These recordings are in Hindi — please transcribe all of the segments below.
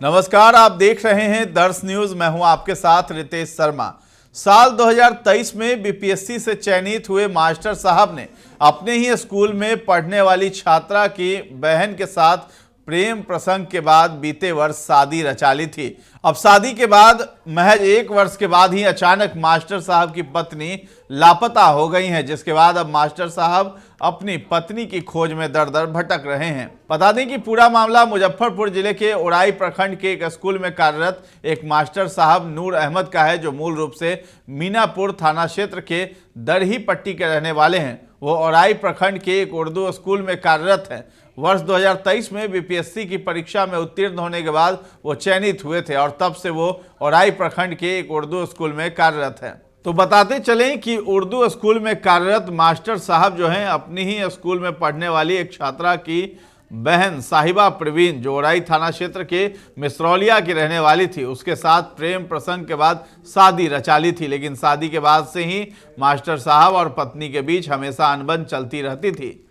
नमस्कार, आप देख रहे हैं दर्श न्यूज। मैं हूं आपके साथ रितेश शर्मा। साल 2023 में बीपीएससी से चयनित हुए मास्टर साहब ने अपने ही स्कूल में पढ़ने वाली छात्रा की बहन के साथ प्रेम प्रसंग के बाद बीते वर्ष शादी रचा ली थी। अब शादी के बाद महज 1 वर्ष के बाद ही अचानक मास्टर साहब की पत्नी लापता हो गई हैं, जिसके बाद अब मास्टर साहब अपनी पत्नी की खोज में दर दर भटक रहे हैं। बता दें कि पूरा मामला मुजफ्फरपुर जिले के उड़ाई प्रखंड के एक स्कूल में कार्यरत एक मास्टर साहब नूर अहमद का है, जो मूल रूप से मीनापुर थाना क्षेत्र के दरही पट्टी के रहने वाले हैं। वो उड़ाई प्रखंड के एक उर्दू स्कूल में कार्यरत हैं। वर्ष 2023 में बीपीएससी की परीक्षा में उत्तीर्ण होने के बाद वो चयनित हुए थे और तब से वो उड़ाई प्रखंड के एक उर्दू स्कूल में कार्यरत हैं। तो बताते चलें कि उर्दू स्कूल में कार्यरत मास्टर साहब जो हैं, अपनी ही स्कूल में पढ़ने वाली एक छात्रा की बहन साहिबा प्रवीण, जो उड़ाई थाना क्षेत्र के मिसरौलिया की रहने वाली थी, उसके साथ प्रेम प्रसंग के बाद शादी रचा ली थी। लेकिन शादी के बाद से ही मास्टर साहब और पत्नी के बीच हमेशा अनबन चलती रहती थी।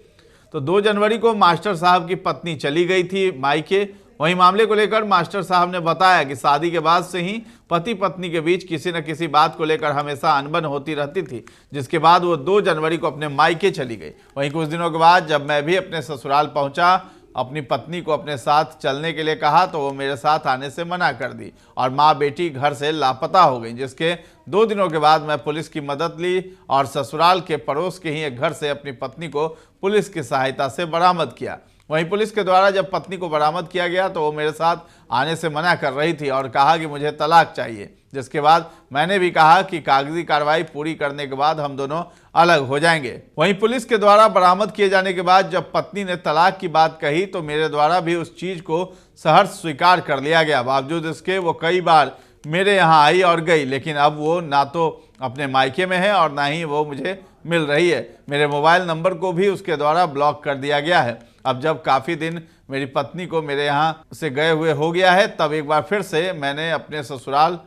तो 2 जनवरी को मास्टर साहब की पत्नी चली गई थी मायके। वहीं मामले को लेकर मास्टर साहब ने बताया कि शादी के बाद से ही पति पत्नी के बीच किसी न किसी बात को लेकर हमेशा अनबन होती रहती थी, जिसके बाद वो 2 जनवरी को अपने मायके चली गई। वहीं कुछ दिनों के बाद जब मैं भी अपने ससुराल पहुंचा, अपनी पत्नी को अपने साथ चलने के लिए कहा तो वो मेरे साथ आने से मना कर दी और माँ बेटी घर से लापता हो गई। जिसके 2 दिनों के बाद मैं पुलिस की मदद ली और ससुराल के पड़ोस के ही एक घर से अपनी पत्नी को पुलिस की सहायता से बरामद किया। वहीं पुलिस के द्वारा जब पत्नी को बरामद किया गया तो वो मेरे साथ आने से मना कर रही थी और कहा कि मुझे तलाक चाहिए। जिसके बाद मैंने भी कहा कि कागजी कार्रवाई पूरी करने के बाद हम दोनों अलग हो जाएंगे। वहीं पुलिस के द्वारा बरामद किए जाने के बाद जब पत्नी ने तलाक की बात कही तो मेरे द्वारा भी उस चीज को सहर्ष स्वीकार कर लिया गया। बावजूद इसके वो कई बार मेरे यहाँ आई और गई, लेकिन अब वो ना तो अपने मायके में है और ना ही वो मुझे मिल रही है। मेरे मोबाइल नंबर को भी उसके द्वारा ब्लॉक कर दिया गया है। अब जब काफ़ी दिन मेरी पत्नी को मेरे यहाँ से गए हुए हो गया है, तब एक बार फिर से मैंने अपने ससुराल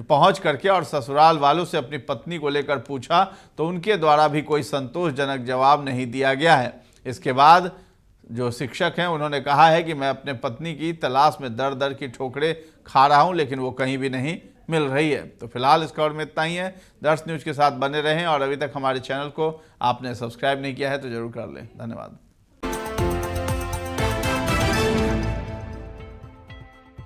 पहुंच करके और ससुराल वालों से अपनी पत्नी को लेकर पूछा तो उनके द्वारा भी कोई संतोषजनक जवाब नहीं दिया गया है। इसके बाद जो शिक्षक हैं उन्होंने कहा है कि मैं अपने पत्नी की तलाश में दर दर की ठोकरें खा रहा हूं, लेकिन वो कहीं भी नहीं मिल रही है। तो फिलहाल इस खबर में इतना ही है। दर्श न्यूज़ के साथ बने रहें और अभी तक हमारे चैनल को आपने सब्सक्राइब नहीं किया है तो जरूर कर लें। धन्यवाद।